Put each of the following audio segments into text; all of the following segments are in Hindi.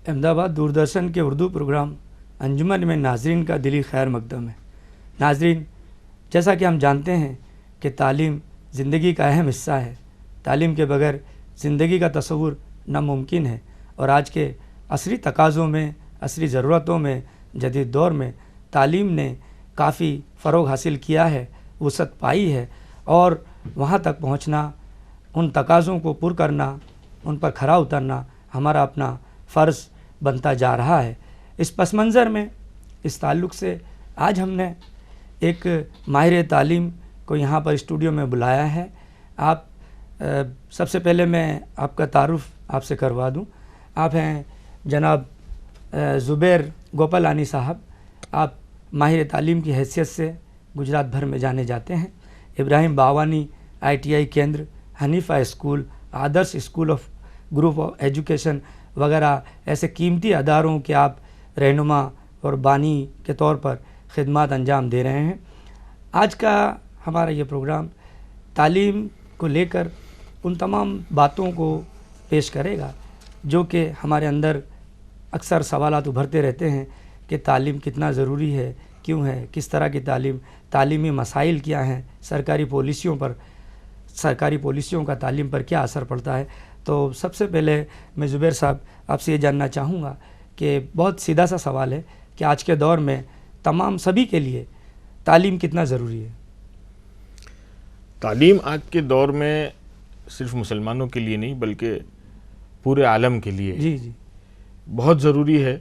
अहमदाबाद दूरदर्शन के उर्दू प्रोग्राम अंजुमन में नाजरीन का दिली खैर मकदम है। नाजरीन, जैसा कि हम जानते हैं कि तालीम ज़िंदगी का अहम हिस्सा है। तालीम के बगैर ज़िंदगी का तस्वुर नामुमकिन है और आज के असरी तकाज़ों में, असरी ज़रूरतों में, जदीद दौर में तालीम ने काफ़ी फ़रोग हासिल किया है, वसअत पाई है और वहाँ तक पहुँचना, उन तकाज़ों को पुर करना, उन पर खरा उतरना हमारा अपना फ़र्ज़ बनता जा रहा है। इस पस मंज़र में, इस ताल्लुक़ से आज हमने एक माहिर तालीम को यहाँ पर स्टूडियो में बुलाया है। आप सबसे पहले मैं आपका तारुफ़ आपसे करवा दूँ। आप हैं जनाब ज़ुबैर गोपालानी साहब। आप माहिर तालीम की हैसियत से गुजरात भर में जाने जाते हैं। इब्राहिम बावानी ITI केंद्र, Hanifa school, Adarsh school of group of education वगैरह ऐसे कीमती अदारों के आप रहनुमा और बानी के तौर पर खिदमत अंजाम दे रहे हैं। आज का हमारा ये प्रोग्राम तालीम को लेकर उन तमाम बातों को पेश करेगा जो कि हमारे अंदर अक्सर सवालात उभरते रहते हैं कि तालीम कितना ज़रूरी है, क्यों है, किस तरह की तालीम, तालीमी मसाइल क्या हैं, सरकारी पॉलिसियों का तालीम पर क्या असर पड़ता है। तो सबसे पहले मैं ज़ुबैर साहब आपसे ये जानना चाहूँगा कि बहुत सीधा सा सवाल है कि आज के दौर में तमाम सभी के लिए तालीम कितना ज़रूरी है? तालीम आज के दौर में सिर्फ मुसलमानों के लिए नहीं बल्कि पूरे आलम के लिए जी बहुत ज़रूरी है।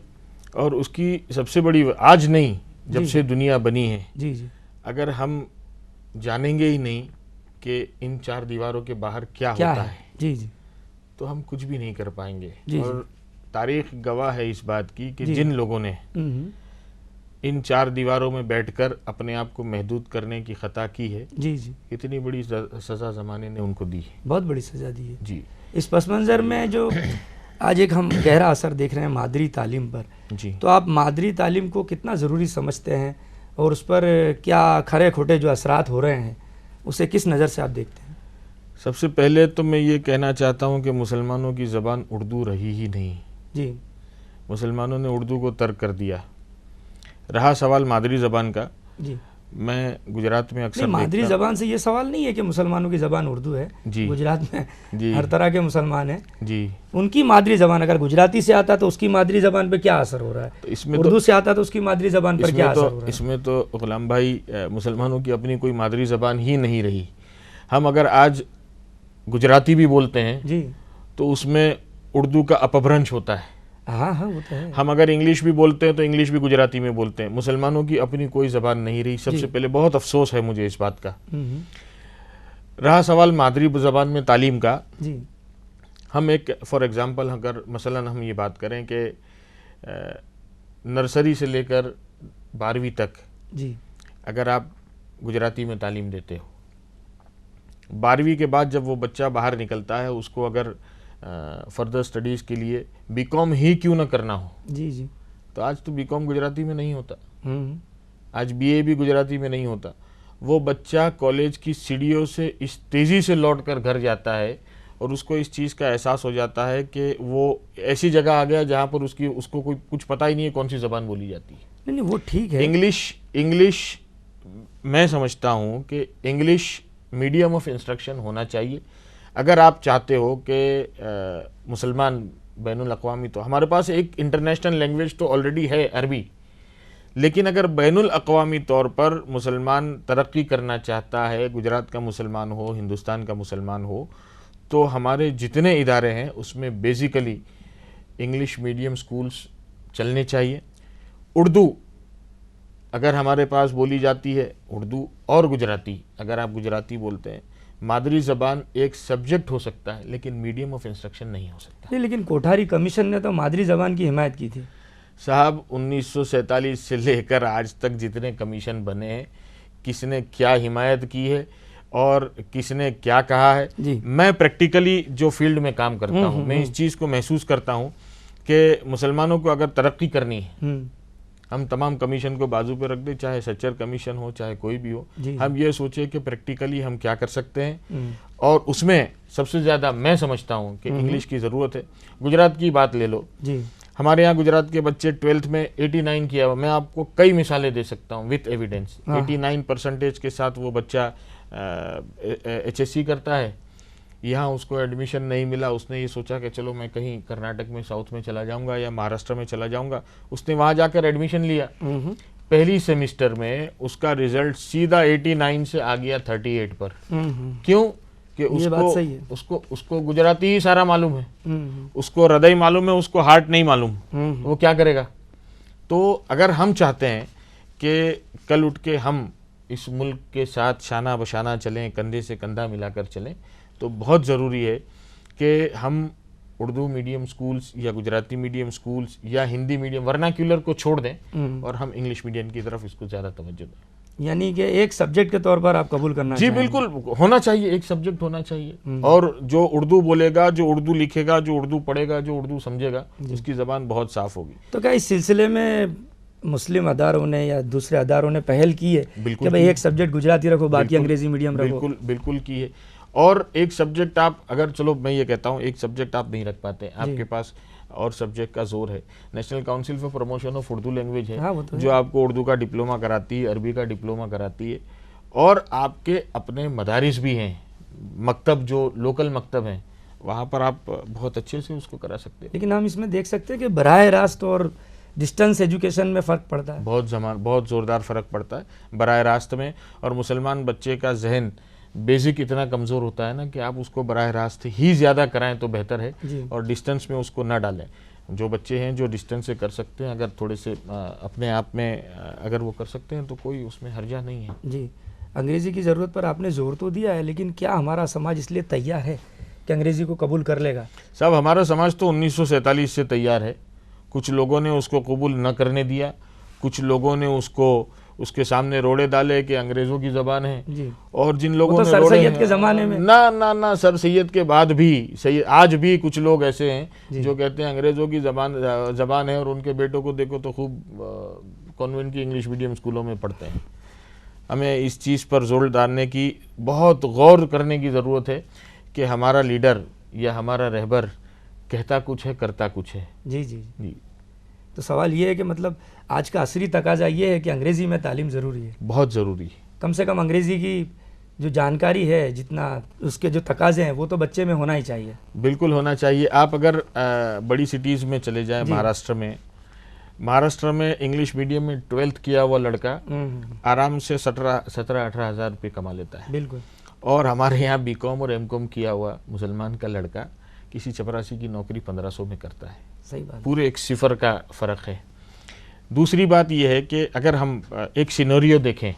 और उसकी सबसे बड़ी, आज नहीं जब से दुनिया बनी है, जी अगर हम जानेंगे ही नहीं कि इन चार दीवारों के बाहर क्या होता है जी तो हम कुछ भी नहीं कर पाएंगे। जी और तारीख गवाह है इस बात की कि जी जिन लोगों ने इन चार दीवारों में बैठकर अपने आप को महदूद करने की खता की है, जी इतनी बड़ी सज़ा ज़माने ने उनको दी है। बहुत बड़ी सज़ा दी है जी। इस पस मंज़र में जो आज एक हम गहरा असर देख रहे हैं मादरी तालीम पर, जी, तो आप मादरी तालीम को कितना ज़रूरी समझते हैं और उस पर क्या खरे खोटे जो असरात हो रहे हैं उसे किस नज़र से आप देखते हैं? सबसे पहले तो मैं ये कहना चाहता हूँ कि मुसलमानों की ज़बान उर्दू रही ही नहीं। जी, मुसलमानों ने उर्दू को तर्क कर दिया। रहा सवाल मादरी ज़बान का, जी मैं गुजरात में अक्सर मादरी ज़बान से ये सवाल नहीं है कि मुसलमानों की ज़बान उर्दू है। जी, गुजरात में जी, हर तरह के मुसलमान हैं जी, उनकी मादरी ज़बान अगर गुजराती से आता तो उसकी मादरी ज़बान पर क्या असर हो रहा है, तो इसमें उर्दू से आता तो उसकी मादरी ज़बान पर क्या असर हो रहा है? इसमें तो गुलाम भाई, मुसलमानों की अपनी कोई मादरी ज़बान ही नहीं रही। हम अगर आज गुजराती भी बोलते हैं जी, तो उसमें उर्दू का अपभ्रंश होता है। हाँ वो तो है। हम अगर इंग्लिश भी बोलते हैं तो इंग्लिश भी गुजराती में बोलते हैं। मुसलमानों की अपनी कोई ज़बान नहीं रही। सबसे पहले बहुत अफसोस है मुझे इस बात का। रहा सवाल मादरी ज़बान में तालीम का, जी, हम एक फॉर एग्ज़ाम्पल अगर मसलन हम ये बात करें कि नर्सरी से लेकर 12वीं तक जी, अगर आप गुजराती में तालीम देते हो, 12वीं के बाद जब वो बच्चा बाहर निकलता है, उसको अगर फर्दर स्टडीज़ के लिए बीकॉम ही क्यों ना करना हो, जी, तो आज तो बीकॉम गुजराती में नहीं होता, आज BA भी गुजराती में नहीं होता। वो बच्चा कॉलेज की सीढ़ियों से इस तेज़ी से लौट कर घर जाता है और उसको इस चीज़ का एहसास हो जाता है कि वो ऐसी जगह आ गया जहाँ पर उसको कोई कुछ पता ही नहीं है कौन सी ज़बान बोली जाती है। नहीं वो ठीक है। इंग्लिश मैं समझता हूँ कि इंग्लिश मीडियम ऑफ इंस्ट्रक्शन होना चाहिए। अगर आप चाहते हो कि मुसलमान बैनुल अक़वामी, तो हमारे पास एक इंटरनेशनल लैंग्वेज तो ऑलरेडी है अरबी, लेकिन अगर बैनुल अक़वामी तौर पर मुसलमान तरक्की करना चाहता है, गुजरात का मुसलमान हो, हिंदुस्तान का मुसलमान हो, तो हमारे जितने इदारे हैं उसमें बेसिकली इंग्लिश मीडियम स्कूल्स चलने चाहिए। उर्दू अगर हमारे पास बोली जाती है, उर्दू और गुजराती, अगर आप गुजराती बोलते हैं, मादरी ज़बान एक सब्जेक्ट हो सकता है लेकिन मीडियम ऑफ इंस्ट्रक्शन नहीं हो सकता। नहीं, लेकिन कोठारी कमीशन ने तो मादरी ज़बान की हिमायत की थी साहब। 1947 से लेकर आज तक जितने कमीशन बने हैं, किसने क्या हिमायत की है और किसने क्या कहा है। मैं प्रैक्टिकली जो फील्ड में काम करता हूँ, मैं इस चीज़ को महसूस करता हूँ कि मुसलमानों को अगर तरक्की करनी है, हम तमाम कमीशन को बाजू पे रख दें, चाहे सच्चर कमीशन हो चाहे कोई भी हो, हम ये सोचे कि प्रैक्टिकली हम क्या कर सकते हैं। और उसमें सबसे ज़्यादा मैं समझता हूँ कि इंग्लिश की ज़रूरत है। गुजरात की बात ले लो, हमारे यहाँ गुजरात के बच्चे 12th में 89 किया हुआ, मैं आपको कई मिसालें दे सकता हूँ विथ एविडेंस। 89% के साथ वो बच्चा HSC करता है, यहाँ उसको एडमिशन नहीं मिला, उसने ये सोचा कि चलो मैं कहीं कर्नाटक में साउथ में चला जाऊंगा या महाराष्ट्र में चला जाऊंगा, उसने वहाँ जाकर एडमिशन लिया। पहली सेमिस्टर में उसका रिजल्ट सीधा 89 से आ गया 38 पर। क्यों? कि उसको गुजराती ही सारा मालूम है, उसको हृदय मालूम है, उसको हार्ट नहीं मालूम, वो क्या करेगा? तो अगर हम चाहते हैं कि कल उठ के हम इस मुल्क के साथ शाना बशाना चलें, कंधे से कंधा मिलाकर चलें, तो बहुत ज़रूरी है कि हम उर्दू मीडियम स्कूल्स या गुजराती मीडियम स्कूल्स या हिंदी मीडियम वर्नाक्यूलर को छोड़ दें और हम इंग्लिश मीडियम की तरफ इसको ज़्यादा तवज्जो दें। यानी कि एक सब्जेक्ट के तौर पर आप कबूल करना जी चाहेंगे? बिल्कुल होना चाहिए, एक सब्जेक्ट होना चाहिए। और जो उर्दू बोलेगा, जो उर्दू लिखेगा, जो उर्दू पढ़ेगा, जो उर्दू समझेगा, उसकी ज़बान बहुत साफ होगी। तो क्या इस सिलसिले में मुस्लिम अदारों ने या दूसरे अदारों ने पहल की है कि भाई एक सब्जेक्ट गुजराती रखो, बाकी अंग्रेजी मीडियम रखो? बिल्कुल की है। और एक सब्जेक्ट आप अगर, चलो मैं ये कहता हूँ, एक सब्जेक्ट आप नहीं रख पाते, आपके पास और सब्जेक्ट का जोर है। National council for promotion of Urdu language है, हाँ, तो जो आपको उर्दू का डिप्लोमा कराती है, अरबी का डिप्लोमा कराती है, और आपके अपने मदारिस भी हैं, मकतब जो लोकल मकतब हैं, वहाँ पर आप बहुत अच्छे से उसको करा सकते हैं। लेकिन हम इसमें देख सकते हैं कि बराह रास्त और डिस्टेंस एजुकेशन में फ़र्क पड़ता है, बहुत ज़ोरदार फ़र्क पड़ता है बराह रास्त में। और मुसलमान बच्चे का जहन बेसिक इतना कमज़ोर होता है ना कि आप उसको बराह रास्त ही ज़्यादा कराएं तो बेहतर है, और डिस्टेंस में उसको ना डालें। जो बच्चे हैं जो डिस्टेंस से कर सकते हैं, अगर थोड़े से अपने आप में अगर वो कर सकते हैं तो कोई उसमें हर्जा नहीं है। जी, अंग्रेज़ी की ज़रूरत पर आपने जोर तो दिया है, लेकिन क्या हमारा समाज इसलिए तैयार है कि अंग्रेज़ी को कबूल कर लेगा? साहब, हमारा समाज तो 1947 से तैयार है। कुछ लोगों ने उसको कबूल न करने दिया, कुछ लोगों ने उसके सामने रोड़े डाले कि अंग्रेजों की ज़बान है जी। और जिन लोगों ने सर सैयद के ज़माने में ना सर सैयद के बाद भी आज भी कुछ लोग ऐसे हैं जो कहते हैं अंग्रेजों की ज़बान है, और उनके बेटों को देखो तो खूब कॉन्वेंट की इंग्लिश मीडियम स्कूलों में पढ़ते हैं। हमें इस चीज़ पर जोर डालने की, बहुत गौर करने की ज़रूरत है कि हमारा लीडर या हमारा रहबर कहता कुछ है, करता कुछ है। जी जी जी। तो सवाल ये है कि मतलब आज का असली तकाजा ये है कि अंग्रेज़ी में तालीम ज़रूरी है, बहुत ज़रूरी है। कम से कम अंग्रेज़ी की जो जानकारी है, जितना उसके जो तकाजे हैं, वो तो बच्चे में होना ही चाहिए। बिल्कुल होना चाहिए। आप अगर बड़ी सिटीज़ में चले जाएं, महाराष्ट्र में इंग्लिश मीडियम में 12th किया हुआ लड़का आराम से 17-18 हज़ार रुपये कमा लेता है। बिल्कुल। और हमारे यहाँ BCom और MCom किया हुआ मुसलमान का लड़का किसी चपरासी की नौकरी 1500 में करता है। सही बात। पूरे एक सिफर का फ़र्क है। दूसरी बात यह है कि अगर हम एक सिनेरियो देखें,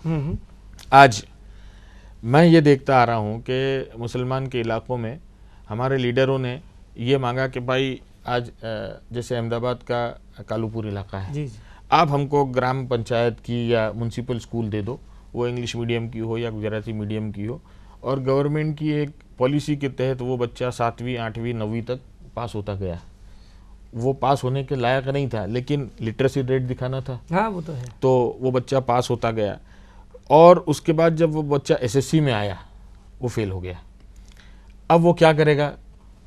आज मैं ये देखता आ रहा हूँ कि मुसलमान के इलाक़ों में हमारे लीडरों ने ये मांगा कि भाई आज जैसे अहमदाबाद का कालूपुर इलाका है, जी। आप हमको ग्राम पंचायत की या म्यूनसिपल स्कूल दे दो, वो इंग्लिश मीडियम की हो या गुजराती मीडियम की हो, और गवर्नमेंट की एक पॉलिसी के तहत वो बच्चा 7वीं 8वीं 9वीं तक पास होता गया। वो पास होने के लायक नहीं था, लेकिन लिटरेसी रेट दिखाना था। हाँ, वो तो है। तो वो बच्चा पास होता गया, और उसके बाद जब वो बच्चा SSC में आया, वो फेल हो गया। अब वो क्या करेगा?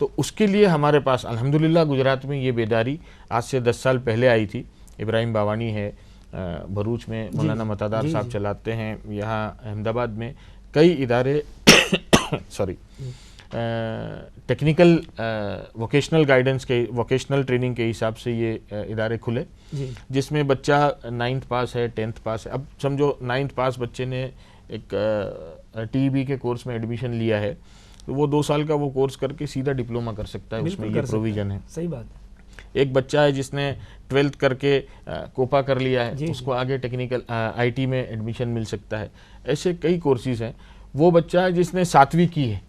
तो उसके लिए हमारे पास अल्हम्दुलिल्लाह गुजरात में ये बेदारी आज से 10 साल पहले आई थी। इब्राहिम बावानी है भरूच में, मौलाना मतदार साहब चलाते हैं। यहाँ अहमदाबाद में कई इदारे टेक्निकल वोकेशनल गाइडेंस के, वोकेशनल ट्रेनिंग के हिसाब से ये इदारे खुले, जिसमें बच्चा 9th पास है, 10th पास है। अब समझो 9th पास बच्चे ने एक TEB के कोर्स में एडमिशन लिया है, तो वो 2 साल का वो कोर्स करके सीधा डिप्लोमा कर सकता है, उसमें ये प्रोविज़न है। सही बात है। एक बच्चा है जिसने 12th करके कोपा कर लिया है, उसको आगे टेक्निकल IT में एडमिशन मिल सकता है। ऐसे कई कोर्सेज हैं। वो बच्चा है जिसने 7वीं की है,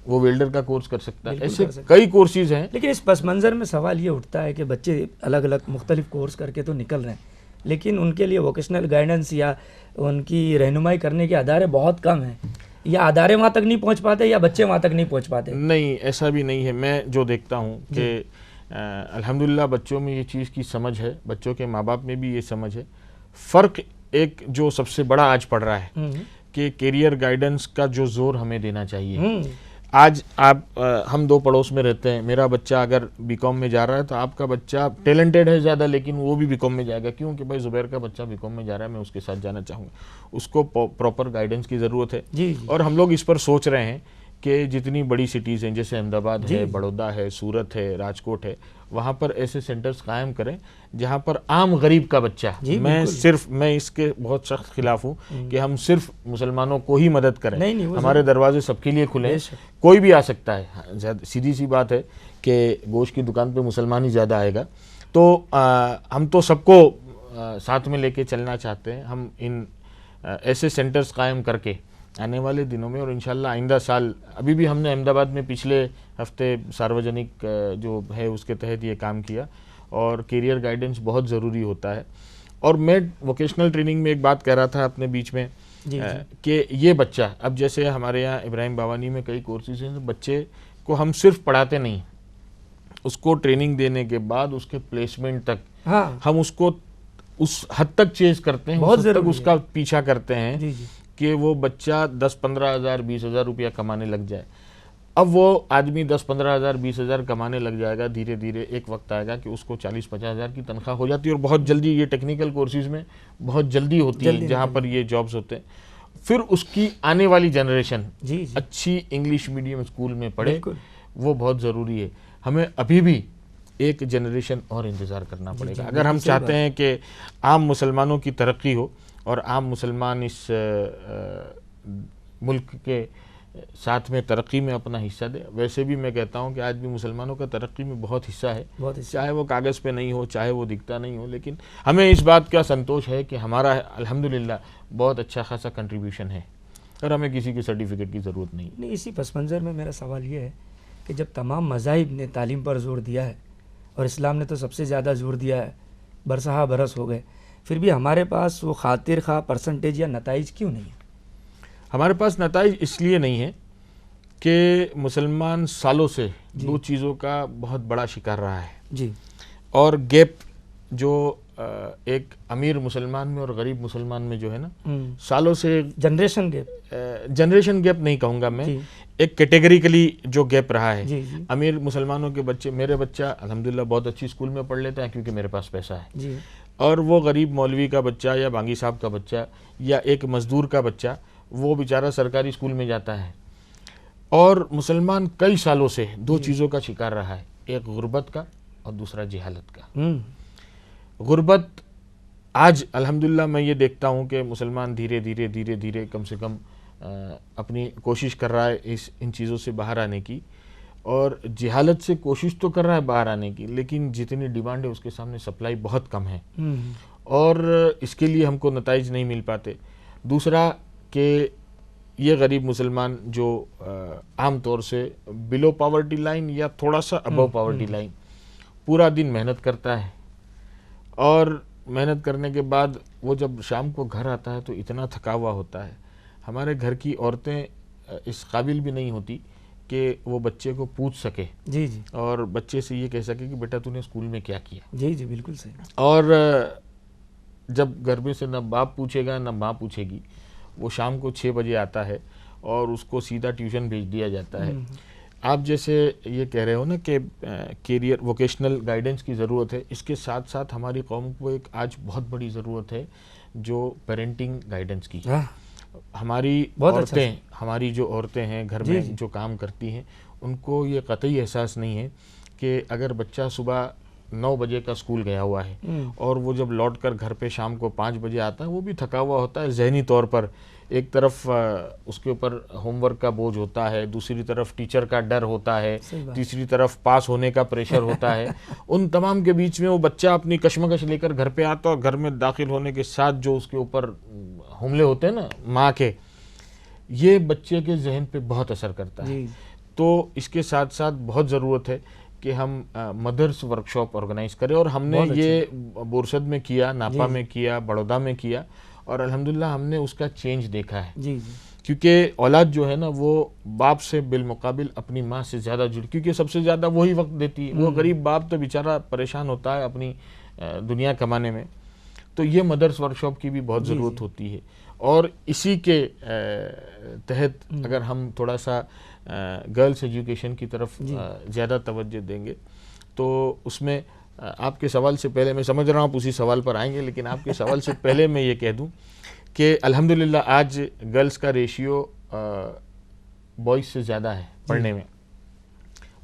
वो वेल्डर का कोर्स कर सकता है। ऐसे कई कोर्सेज हैं। लेकिन इस पस मंज़र में सवाल ये उठता है कि बच्चे अलग अलग मुख्तलिफ कोर्स करके तो निकल रहे हैं, लेकिन उनके लिए वोकेशनल गाइडेंस या उनकी रहनुमाई करने के अदारे बहुत कम हैं, या अदारे वहाँ तक नहीं पहुँच पाते या बच्चे वहाँ तक नहीं पहुँच पाते। नहीं, ऐसा भी नहीं है। मैं जो देखता हूँ कि अल्हम्दुलिल्लाह बच्चों में ये चीज़ की समझ है, बच्चों के माँ बाप में भी ये समझ है। फ़र्क एक जो सबसे बड़ा आज पड़ रहा है कि कैरियर गाइडेंस का जो जोर हमें देना चाहिए, आज आप हम दो पड़ोस में रहते हैं, मेरा बच्चा अगर बीकॉम में जा रहा है तो आपका बच्चा टैलेंटेड है ज़्यादा, लेकिन वो भी बीकॉम में जाएगा। क्यों कि भाई ज़ुबैर का बच्चा बीकॉम में जा रहा है, मैं उसके साथ जाना चाहूँगा। उसको प्रॉपर गाइडेंस की ज़रूरत है। जी, जी। और हम लोग इस पर सोच रहे हैं कि जितनी बड़ी सिटीज़ हैं, जैसे अहमदाबाद है, बड़ौदा है, सूरत है, राजकोट है, वहाँ पर ऐसे सेंटर्स कायम करें जहाँ पर आम गरीब का बच्चा, मैं इसके बहुत सख्त खिलाफ हूँ कि हम सिर्फ मुसलमानों को ही मदद करें। नहीं, हमारे दरवाजे सबके लिए खुले हैं, कोई भी आ सकता है। सीधी सी बात है कि गोश्त की दुकान पे मुसलमान ही ज़्यादा आएगा। तो हम तो सबको साथ में लेके चलना चाहते हैं। हम इन ऐसे सेंटर्स कायम करके आने वाले दिनों में, और इंशाल्लाह आइंदा साल, अभी भी हमने अहमदाबाद में पिछले हफ्ते सार्वजनिक जो है उसके तहत ये काम किया। और कैरियर गाइडेंस बहुत ज़रूरी होता है। और मैं वोकेशनल ट्रेनिंग में एक बात कह रहा था अपने बीच में कि ये बच्चा, अब जैसे हमारे यहाँ इब्राहिम बावानी में कई कोर्सेज हैं, तो बच्चे को हम सिर्फ पढ़ाते नहीं, उसको ट्रेनिंग देने के बाद उसके प्लेसमेंट तक हम उसको उस हद तक चेज करते हैं, उस हद तक उसका पीछा करते हैं कि वो बच्चा 10-15 हज़ार 20 हज़ार रुपया कमाने लग जाए। अब वो आदमी 10-15 हज़ार 20 हज़ार कमाने लग जाएगा, धीरे धीरे एक वक्त आएगा कि उसको 40-50 हज़ार की तनख्वाह हो जाती है। और बहुत जल्दी ये टेक्निकल कोर्सेज में बहुत जल्दी होती है जहाँ पर ये जॉब्स होते हैं। फिर उसकी आने वाली जनरेशन अच्छी इंग्लिश मीडियम स्कूल में पढ़े, वो बहुत ज़रूरी है। हमें अभी भी एक जनरेशन और इंतज़ार करना पड़ेगा अगर हम चाहते हैं कि आम मुसलमानों की तरक्की हो और आम मुसलमान इस मुल्क के साथ में तरक्की में अपना हिस्सा दे। वैसे भी मैं कहता हूं कि आज भी मुसलमानों का तरक्की में बहुत हिस्सा है, चाहे वो कागज़ पे नहीं हो, चाहे वो दिखता नहीं हो, लेकिन हमें इस बात का संतोष है कि हमारा अल्हम्दुलिल्लाह बहुत अच्छा खासा कंट्रीब्यूशन है और हमें किसी की सर्टिफिकेट की ज़रूरत नहीं। इसी पस मंज़र में मेरा सवाल ये है कि जब तमाम मज़ाहिब ने तालीम पर जोर दिया है और इस्लाम ने तो सबसे ज़्यादा जोर दिया है, बरसहा बरस हो गए, फिर भी हमारे पास वो खातिर खा परसेंटेज या नताइज क्यों नहीं है? हमारे पास नताइज इसलिए नहीं है कि मुसलमान सालों से दो चीज़ों का बहुत बड़ा शिकार रहा है जी। और गैप जो एक अमीर मुसलमान में और गरीब मुसलमान में जो है ना, सालों से जनरेशन गैप नहीं कहूँगा मैं, एक कैटेगरिकली जो गैप रहा है। अमीर मुसलमानों के बच्चे, मेरे बच्चा अल्हम्दुलिल्लाह बहुत अच्छी स्कूल में पढ़ लेता है क्योंकि मेरे पास पैसा है, और वो गरीब मौलवी का बच्चा या बांगी साहब का बच्चा या एक मजदूर का बच्चा, वो बेचारा सरकारी स्कूल में जाता है। और मुसलमान कई सालों से दो चीज़ों का शिकार रहा है, एक गुर्बत का और दूसरा जिहालत का। गुर्बत आज अल्हम्दुलिल्लाह मैं ये देखता हूँ कि मुसलमान धीरे धीरे कम से कम अपनी कोशिश कर रहा है इन चीज़ों से बाहर आने की, और जिहालत से कोशिश तो कर रहा है बाहर आने की, लेकिन जितनी डिमांड है उसके सामने सप्लाई बहुत कम है और इसके लिए हमको नताइज नहीं मिल पाते। दूसरा कि ये गरीब मुसलमान जो आम तौर से बिलो पावर्टी लाइन या थोड़ा सा अबव पावर्टी लाइन पूरा दिन मेहनत करता है, और मेहनत करने के बाद वो जब शाम को घर आता है तो इतना थका हुआ होता है। हमारे घर की औरतें इस काबिल भी नहीं होती कि वो बच्चे को पूछ सके और बच्चे से ये कह सके कि बेटा तूने स्कूल में क्या किया। जी बिल्कुल सही। और जब घर में से न बाप पूछेगा न माँ पूछेगी, वो शाम को 6 बजे आता है और उसको सीधा ट्यूशन भेज दिया जाता है। आप जैसे ये कह रहे हो ना कि कैरियर वोकेशनल गाइडेंस की ज़रूरत है, इसके साथ साथ हमारी कौम को एक आज बहुत बड़ी ज़रूरत है जो पेरेंटिंग गाइडेंस की। हमारी औरतें, हमारी जो औरतें हैं घर में जो काम करती हैं, उनको ये कतई एहसास नहीं है कि अगर बच्चा सुबह 9 बजे का स्कूल गया हुआ है और वो जब लौट कर घर पे शाम को 5 बजे आता है, वो भी थका हुआ होता है ज़हनी तौर पर। एक तरफ उसके ऊपर होमवर्क का बोझ होता है, दूसरी तरफ टीचर का डर होता है, तीसरी तरफ पास होने का प्रेशर होता है। उन तमाम के बीच में वो बच्चा अपनी कश्मकश लेकर घर पे आता है और घर में दाखिल होने के साथ जो उसके ऊपर हमले होते हैं ना माँ के, ये बच्चे के जहन पे बहुत असर करता है। तो इसके साथ साथ बहुत ज़रूरत है कि हम मदर्स वर्कशॉप ऑर्गेनाइज करें, और हमने ये बोरसद में किया, नापा में किया, बड़ौदा में किया, और अल्हम्दुलिल्लाह हमने उसका चेंज देखा है। क्योंकि औलाद जो है ना वो बाप से बिलमुकाबिल अपनी माँ से ज़्यादा जुड़ी, क्योंकि सबसे ज़्यादा वही वक्त देती है। वो गरीब बाप तो बेचारा परेशान होता है अपनी दुनिया कमाने में, तो ये मदर्स वर्कशॉप की भी बहुत ज़रूरत होती है। और इसी के तहत अगर हम थोड़ा सा गर्ल्स एजुकेशन की तरफ ज़्यादा तवज्जो देंगे। तो उसमें आपके सवाल से पहले, मैं समझ रहा हूँ आप उसी सवाल पर आएंगे, लेकिन आपके सवाल से पहले मैं ये कह दूँ कि अल्हम्दुलिल्लाह आज गर्ल्स का रेशियो बॉयज़ से ज़्यादा है पढ़ने में,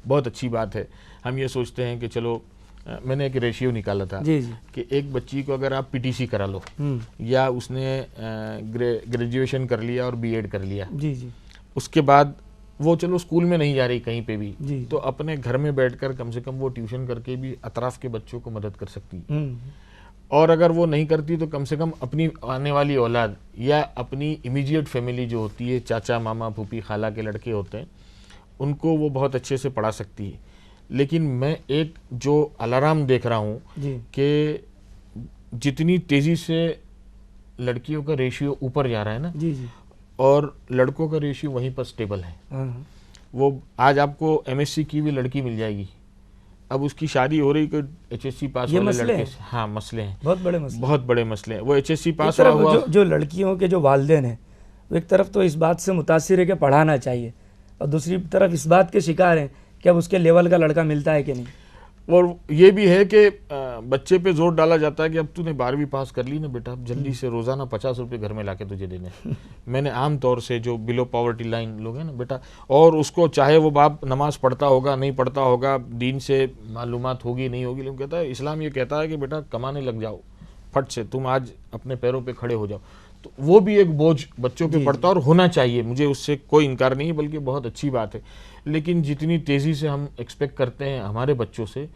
बहुत अच्छी बात है। हम ये सोचते हैं कि चलो, मैंने एक रेशियो निकाला था कि एक बच्ची को अगर आप पीटीसी करा लो या उसने ग्रेजुएशन कर लिया और बीएड कर लिया, उसके बाद वो चलो स्कूल में नहीं जा रही कहीं पे भी, तो अपने घर में बैठकर कम से कम वो ट्यूशन करके भी अतराफ के बच्चों को मदद कर सकती है। और अगर वो नहीं करती तो कम से कम अपनी आने वाली औलाद या अपनी इमीडिएट फैमिली जो होती है, चाचा मामा फूफी खाला के लड़के होते हैं, उनको वो बहुत अच्छे से पढ़ा सकती है। लेकिन मैं एक जो अलार्म देख रहा हूँ कि जितनी तेज़ी से लड़कियों का रेशियो ऊपर जा रहा है ना, और लड़कों का रेशियो वहीं पर स्टेबल है। वो आज आपको एमएससी की भी लड़की मिल जाएगी, अब उसकी शादी हो रही, कि एचएससी पास वाले लड़के से, हाँ मसले हैं, बहुत बड़े मसले हैं। वो एचएससी पास हुआ, जो लड़कियों के जो वालिदैन हैं वो एक तरफ तो इस बात से मुतासिर है कि पढ़ाना चाहिए, और दूसरी तरफ इस बात के शिकार हैं कि अब उसके लेवल का लड़का मिलता है कि नहीं। और ये भी है कि बच्चे पे जोर डाला जाता है कि अब तूने 12वीं पास कर ली ना बेटा, अब जल्दी से रोज़ाना 50 रुपये घर में लाके तुझे देने। मैंने आम तौर से जो बिलो पॉवर्टी लाइन लोग हैं ना बेटा, और उसको चाहे वो बाप नमाज पढ़ता होगा नहीं पढ़ता होगा, दीन से मालूमात होगी नहीं होगी, लेकिन कहता है इस्लाम ये कहता है कि बेटा कमाने लग जाओ फट से, तुम आज अपने पैरों पर खड़े हो जाओ। तो वो भी एक बोझ बच्चों पे पड़ता है, और होना चाहिए, मुझे उससे कोई इनकार नहीं है, बल्कि बहुत अच्छी बात है। लेकिन जितनी तेज़ी से हम एक्सपेक्ट करते हैं हमारे बच्चों से,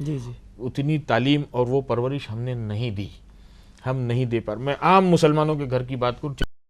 उतनी तालीम और वो परवरिश हमने नहीं दी, हम नहीं दे पा रहे। मैं आम मुसलमानों के घर की बात करूँ,